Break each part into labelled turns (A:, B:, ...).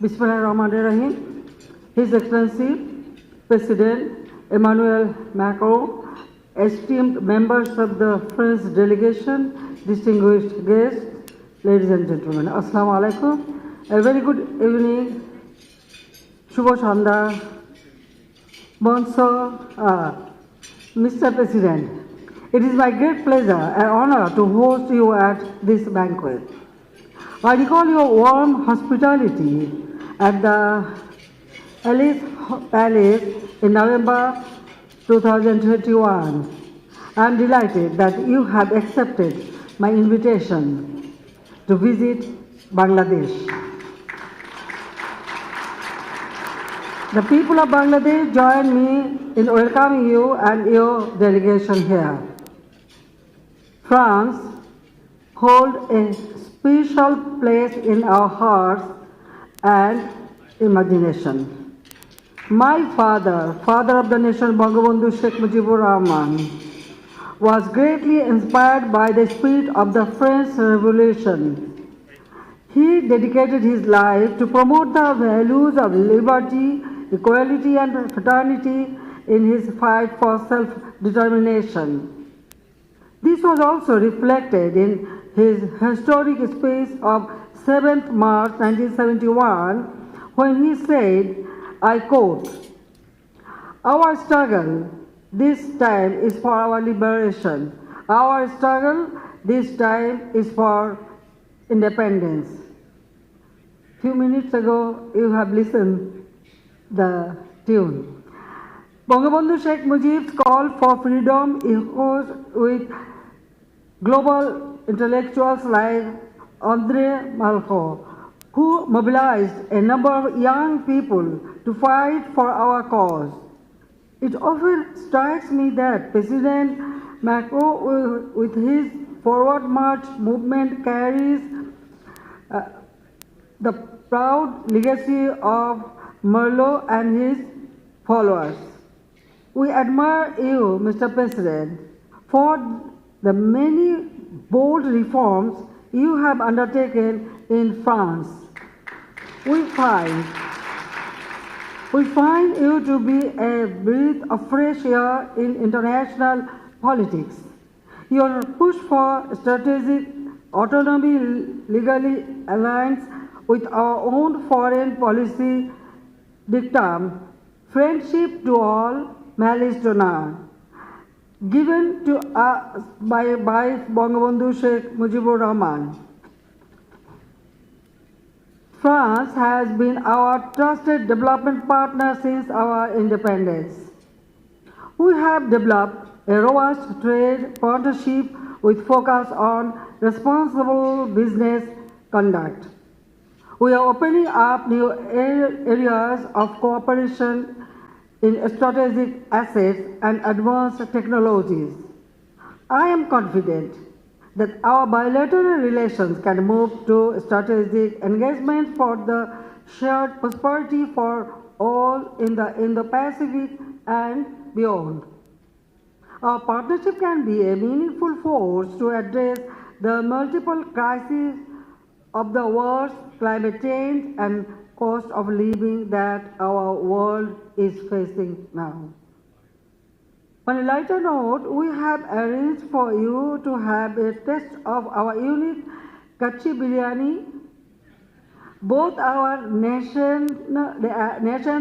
A: Bismillahirrahmanirrahim. His Excellency President Emmanuel Macron, esteemed members of the French delegation, distinguished guests, ladies and gentlemen, Assalamu alaikum. A very good evening. Shubho Sandhya. Bonsoir, Mr. President. It is my great pleasure and honor to host you at this banquet. I recall your warm hospitality at the Alice Palace in November 2021. I am delighted that you have accepted my invitation to visit Bangladesh. The people of Bangladesh join me in welcoming you and your delegation here. France holds a special place in our hearts and imagination. My father of the nation Bangabandhu Sheikh Mujibur Rahman, was greatly inspired by the spirit of the French Revolution. He dedicated his life to promote the values of liberty, equality and fraternity in his fight for self-determination. This was also reflected in his historic speech of 7th March 1971 when he said, I quote, "Our struggle this time is for our liberation. Our struggle this time is for independence." Few minutes ago, you have listened the tune. Bangabandhu Sheikh Mujib's call for freedom echoes with global intellectuals like André Malraux, who mobilized a number of young people to fight for our cause. It often strikes me that President Macron, with his forward march movement, carries the proud legacy of Malraux and his followers. We admire you, Mr. President, for the many bold reforms you have undertaken in France. We find you to be a breath of fresh air in international politics. Your push for strategic autonomy legally aligns with our own foreign policy dictum, friendship to all, malice to none, given to us by Bangabandhu Sheikh Mujibur Rahman. France has been our trusted development partner since our independence. We have developed a robust trade partnership with focus on responsible business conduct. We are opening up new areas of cooperation in strategic assets and advanced technologies. I am confident that our bilateral relations can move to strategic engagement for the shared prosperity for all in the Indo-Pacific and beyond. Our partnership can be a meaningful force to address the multiple crises of the world, climate change, and cost of living that our world is facing now. On a lighter note, we have arranged for you to have a taste of our unique Kachi biryani. Both our nations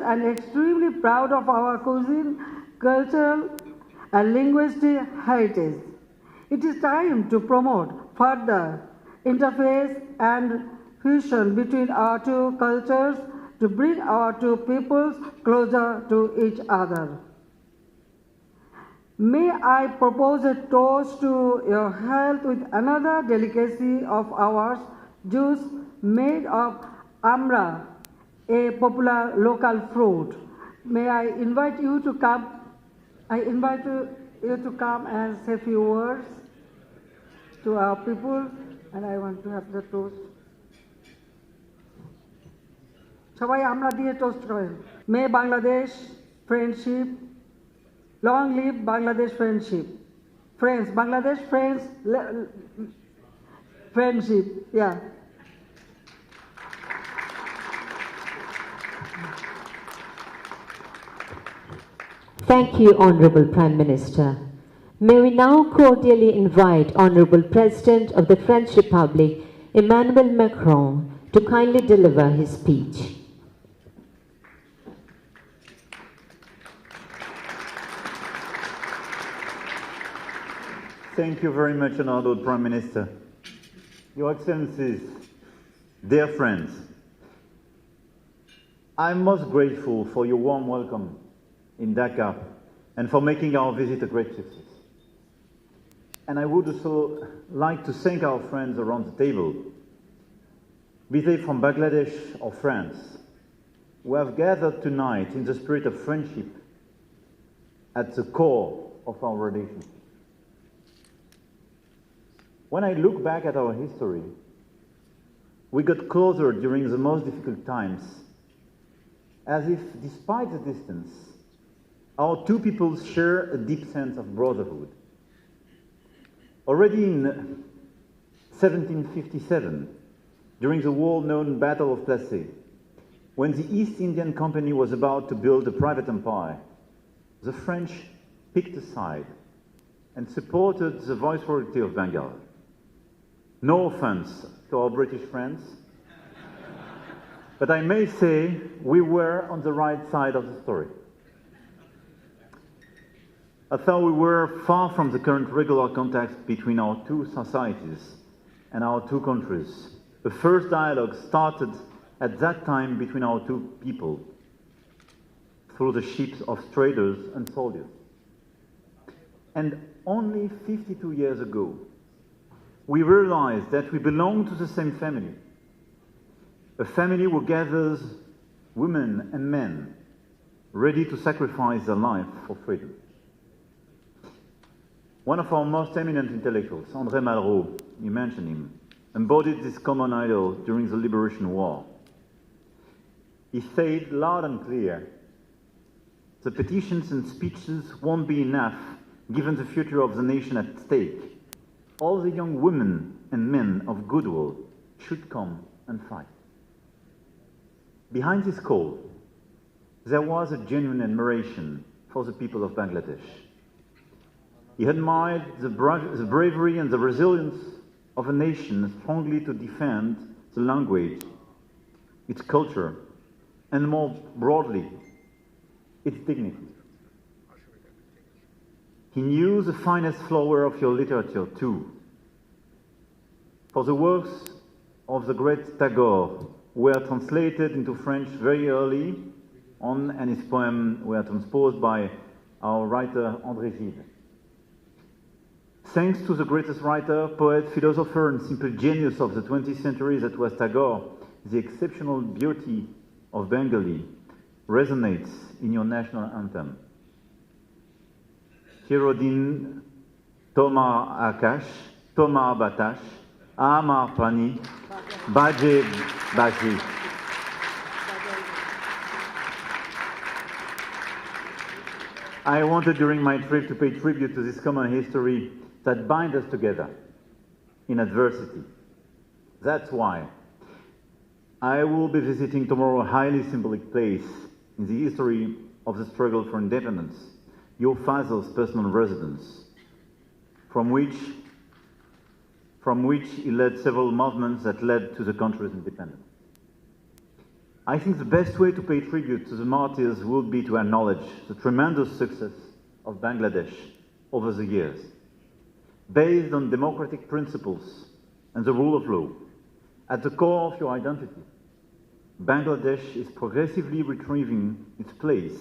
A: are extremely proud of our cuisine, cultural and linguistic heritage. It is time to promote further interface and fusion between our two cultures to bring our two peoples closer to each other. May I propose a toast to your health with another delicacy of ours, juice made of amra, a popular local fruit. May I invite you to come? I invite you to come and say a few words to our people, and I want to have the toast. সবাই আমরা দিয়ে toast করেন। May Bangladesh friendship, long live Bangladesh friendship. Friends, Bangladesh friends, friendship, yeah.
B: Thank you, Honourable Prime Minister. May we now cordially invite Honourable President of the French Republic, Emmanuel Macron, to kindly deliver his speech.
C: Thank you very much, Honourable Prime Minister. Your Excellencies, dear friends, I'm most grateful for your warm welcome in Dhaka and for making our visit a great success. And I would also like to thank our friends around the table, be they from Bangladesh or France, who have gathered tonight in the spirit of friendship at the core of our relationship. When I look back at our history, we got closer during the most difficult times, as if, despite the distance, our two peoples share a deep sense of brotherhood. Already in 1757, during the war-known Battle of Plassey, when the East Indian Company was about to build a private empire, the French picked a side and supported the Viceroyalty of Bengal. No offense to our British friends, but I may say we were on the right side of the story. Although we were far from the current regular contact between our two societies and our two countries, the first dialogue started at that time between our two people through the ships of traders and soldiers. And only 52 years ago, we realized that we belong to the same family, a family who gathers women and men ready to sacrifice their life for freedom. One of our most eminent intellectuals, André Malraux, you mentioned him, embodied this common ideal during the Liberation War. He said loud and clear, the petitions and speeches won't be enough given the future of the nation at stake. All the young women and men of goodwill should come and fight. Behind this call, there was a genuine admiration for the people of Bangladesh. He admired the bravery and the resilience of a nation strongly to defend the language, its culture, and more broadly, its dignity. He knew the finest flower of your literature too. For the works of the great Tagore were translated into French very early on, and his poems were transposed by our writer André Gide. Thanks to the greatest writer, poet, philosopher, and simple genius of the 20th century that was Tagore, the exceptional beauty of Bengali resonates in your national anthem. Chirodin Tomar Akash, Tomar Batash, Amar Pani, Baje Baji. I wanted during my trip to pay tribute to this common history that binds us together in adversity. That's why I will be visiting tomorrow a highly symbolic place in the history of the struggle for independence, your father's personal residence, from which he led several movements that led to the country's independence. I think the best way to pay tribute to the martyrs would be to acknowledge the tremendous success of Bangladesh over the years. Based on democratic principles and the rule of law, at the core of your identity, Bangladesh is progressively retrieving its place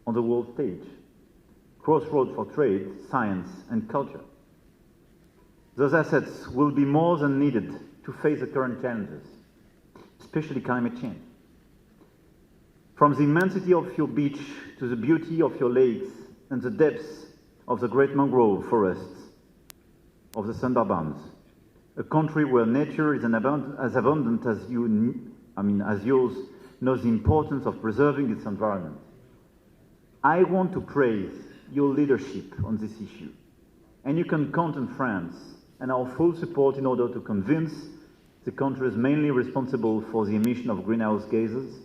C: on the world stage, crossroads for trade, science, and culture. Those assets will be more than needed to face the current challenges, especially climate change. From the immensity of your beach to the beauty of your lakes and the depths of the great mangrove forests of the Sundarbans, a country where nature is as abundant as yours knows the importance of preserving its environment. I want to praise your leadership on this issue, and you can count on France and our full support in order to convince the countries mainly responsible for the emission of greenhouse gases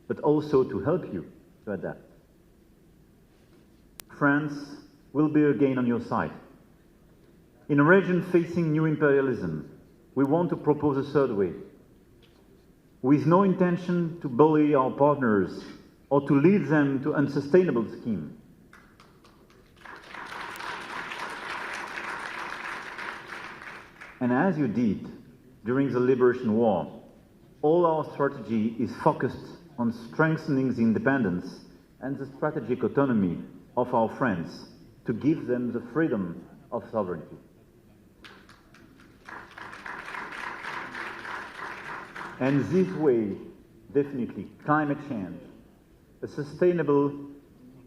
C: but also to help you to adapt. France will be again on your side. In a region facing new imperialism, we want to propose a third way, with no intention to bully our partners or to lead them to unsustainable schemes. And as you did during the Liberation War, all our strategy is focused on strengthening the independence and the strategic autonomy of our friends to give them the freedom of sovereignty. And this way, definitely, climate change, a sustainable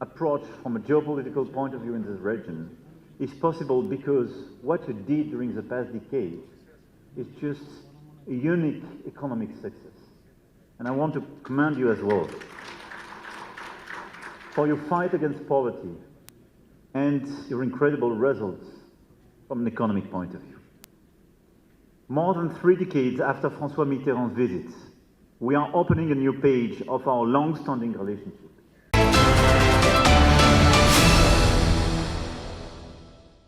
C: approach from a geopolitical point of view in this region, is possible because what you did during the past decade is just a unique economic success. And I want to commend you as well for your fight against poverty and your incredible results from an economic point of view. More than 3 decades after François Mitterrand's visit, we are opening a new page of our long-standing relationship.